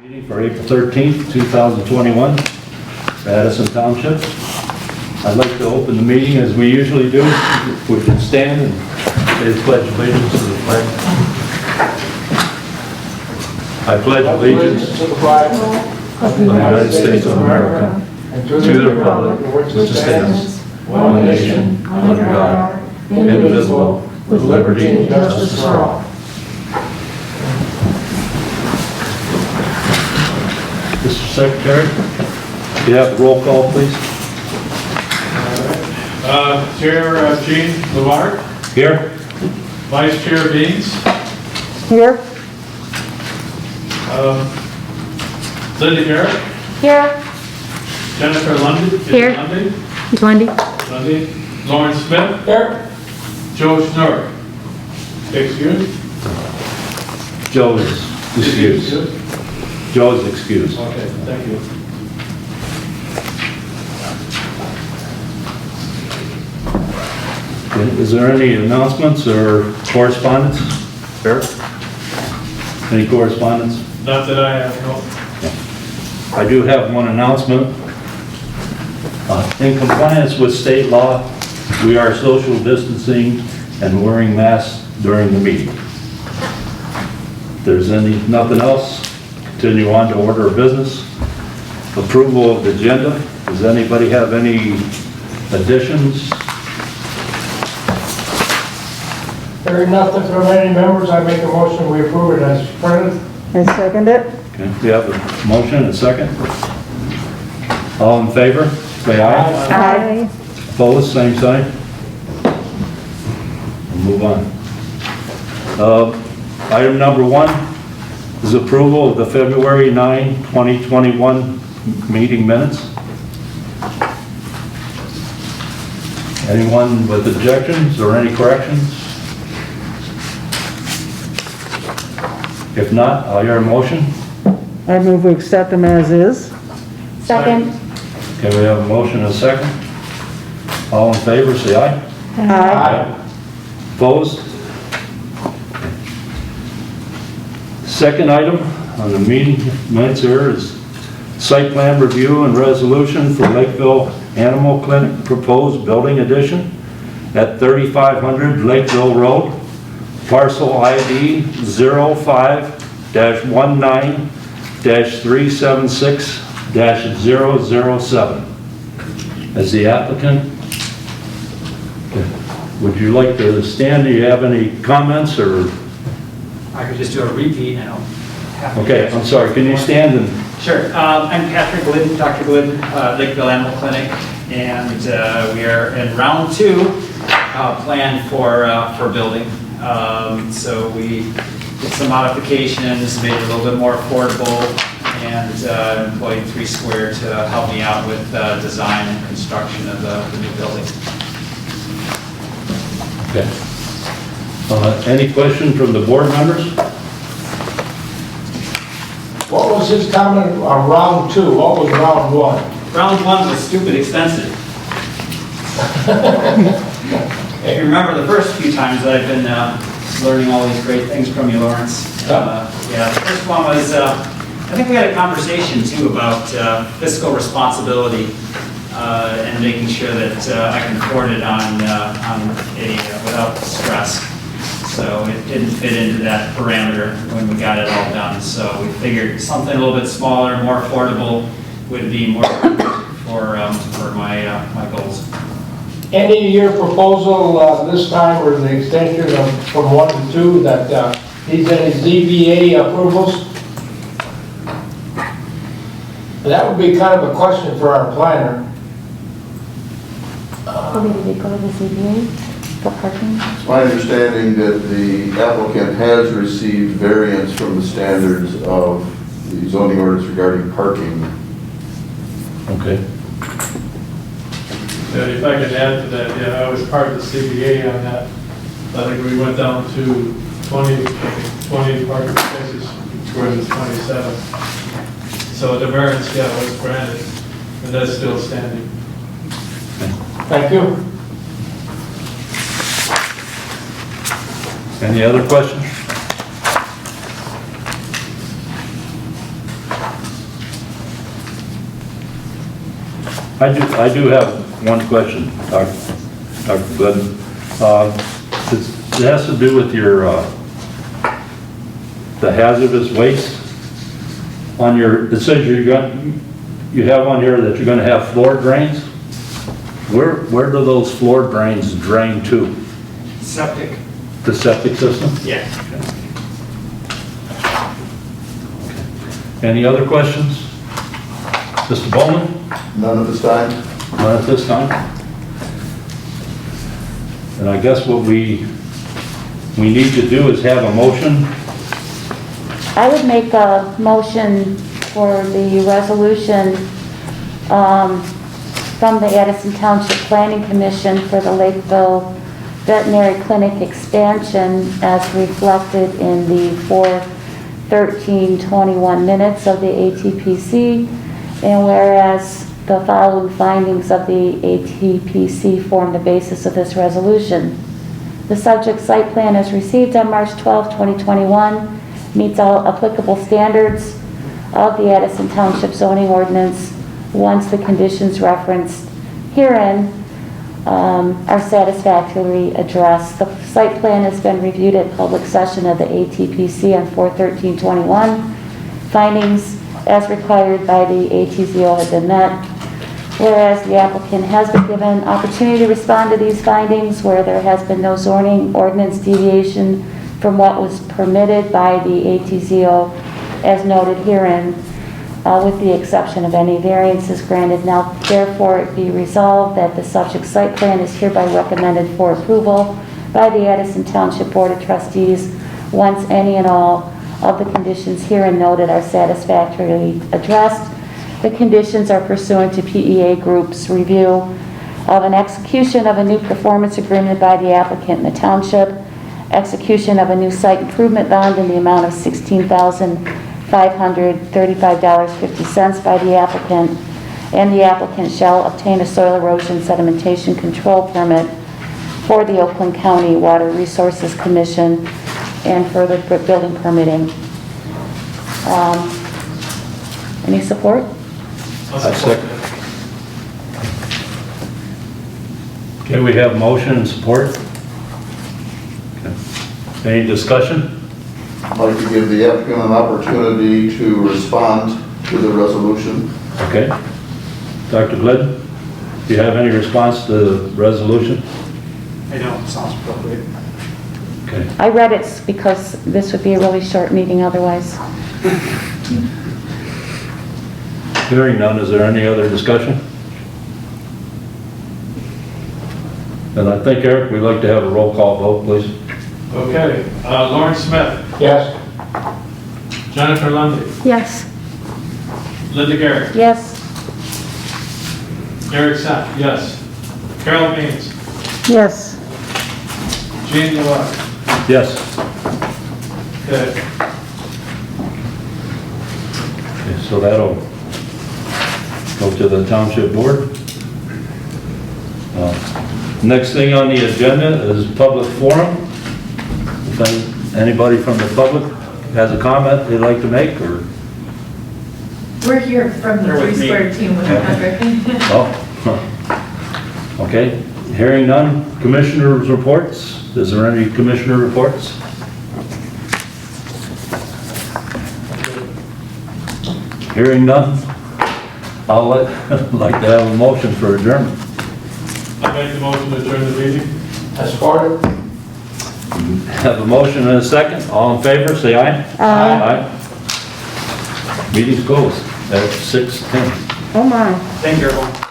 Meeting for April 13th, 2021, Addison Township. I'd like to open the meeting as we usually do. If we can stand and say the pledge of allegiance to the flag. I pledge allegiance to the flag of the United States of America and to the republic for which it stands, one nation, under God, indivisible, with liberty and justice for all. Mr. Secretary, you have the roll call, please. Chair Gene Lamar. Here. Vice Chair Beans. Here. Linda Garrett. Here. Jennifer Lundy. Here. Lundy. Lundy. Lundy. Lauren Smith. Here. Joe Schnurr. Excuse. Joe is excused. Joe is excused. Okay, thank you. Is there any announcements or correspondence? Eric? Any correspondence? Not that I have, no. I do have one announcement. In compliance with state law, we are social distancing and wearing masks during the meeting. If there's nothing else, continue on to order of business. Approval of the agenda. Does anybody have any additions? Hearing nothing from any members, I make a motion we approve it as printed. I second it. Okay, we have a motion and a second. All in favor, say aye. Aye. Opposed, same sign. We'll move on. Item number 1 is approval of the February 9, 2021 meeting minutes. Anyone with objections or any corrections? If not, I'll hear a motion. I move we accept them as is. Second. Okay, we have a motion and a second. All in favor, say aye. Aye. Opposed? Second item on the meeting minutes here is site plan review and resolution for Lakeville Animal Clinic proposed building addition at 3500 Lakeville Road, parcel ID 05-19-376-007. As the applicant, would you like to stand? Do you have any comments or? I could just do a repeat and I'll have to. Okay, I'm sorry, can you stand and? Sure. I'm Patrick Glidden, Dr. Glidden, Lakeville Animal Clinic, and we are in round 2 plan for building. So we did some modifications, made it a little bit more affordable, and employed 3 Square to help me out with design and construction of the new building. Okay. Any question from the board members? What was his comment on round 2? What was round 1? Round 1 was stupid expensive. If you remember the first few times that I've been learning all these great things from you, Lawrence. Yeah, the first one was, I think we had a conversation too about fiscal responsibility and making sure that I can afford it without stress. So it didn't fit into that parameter when we got it all done. So we figured something a little bit smaller, more affordable would be more for my goals. Any of your proposal this time or the extension from 1 to 2 that needs any ZBA approvals? That would be kind of a question for our planner. Did they go to the ZBA for parking? It's my understanding that the applicant has received variance from the standards of the zoning ordinance regarding parking. Okay. If I could add to that, yeah, I was part of the CBA on that. I think we went down to 20 parking spaces, where it was 27. So the variance, yeah, was granted, and that's still standing. Thank you. Any other questions? I do have one question, Dr. Glidden. It has to do with your, the hazardous waste. On your, it says you have on here that you're gonna have floor drains. Where do those floor drains drain to? Septic. The septic system? Yeah. Any other questions? Mr. Bowman? None at this time? None at this time? And I guess what we need to do is have a motion. I would make a motion for the resolution from the Addison Township Planning Commission for the Lakeville Veterinary Clinic expansion as reflected in the 4/13/21 minutes of the ATPC, and whereas the following findings of the ATPC form the basis of this resolution. The subject site plan is received on March 12, 2021, meets all applicable standards of the Addison Township zoning ordinance once the conditions referenced herein are satisfactorily addressed. The site plan has been reviewed at public session of the ATPC on 4/13/21. Findings as required by the ATZO have been met. Whereas the applicant has been given opportunity to respond to these findings where there has been no zoning ordinance deviation from what was permitted by the ATZO as noted herein, with the exception of any variances granted. Now, therefore, it be resolved that the subject site plan is hereby recommended for approval by the Addison Township Board of Trustees once any and all of the conditions herein noted are satisfactorily addressed. The conditions are pursuant to PEA Group's review of an execution of a new performance agreement by the applicant in the township, execution of a new site improvement bond in the amount of $16,535.50 by the applicant, and the applicant shall obtain a soil erosion sedimentation control permit for the Oakland County Water Resources Commission and further building permitting. Any support? I'll I support second. that. Okay, we have motion and support. Okay. Any discussion? I'd like to give the applicant an opportunity to respond to the resolution. Okay. Dr. Glidden, do you have any response to the resolution? I don't, sounds appropriate. Okay. I read it because this would be a really short meeting otherwise. Hearing none, is there any other discussion? And I think, Eric, we'd like to have a roll call vote, please. Okay, Lawrence Smith, Yes? Jennifer Lundy, Yes. Linda Garrett, Yes. Eric Sapp, yes. Carol Gaines, Yes. Gene Delore. Yes. Okay, Okay, so that'll go to the township board. Next thing on the agenda is public forum. If anybody from the public has a comment they'd like to make, or, We're here from the They're with 3 me. Square Team with Patrick. oh, okay. Hearing none, commissioners' reports. Is there any commissioner reports? Hearing none, I'll like to have a motion for adjournment. I make the motion to adjourn the meeting. I support it. Have a motion and a second. All in favor, say aye. Aye. Aye. Meeting's closed at 6:10. Oh my. Thank you, everyone.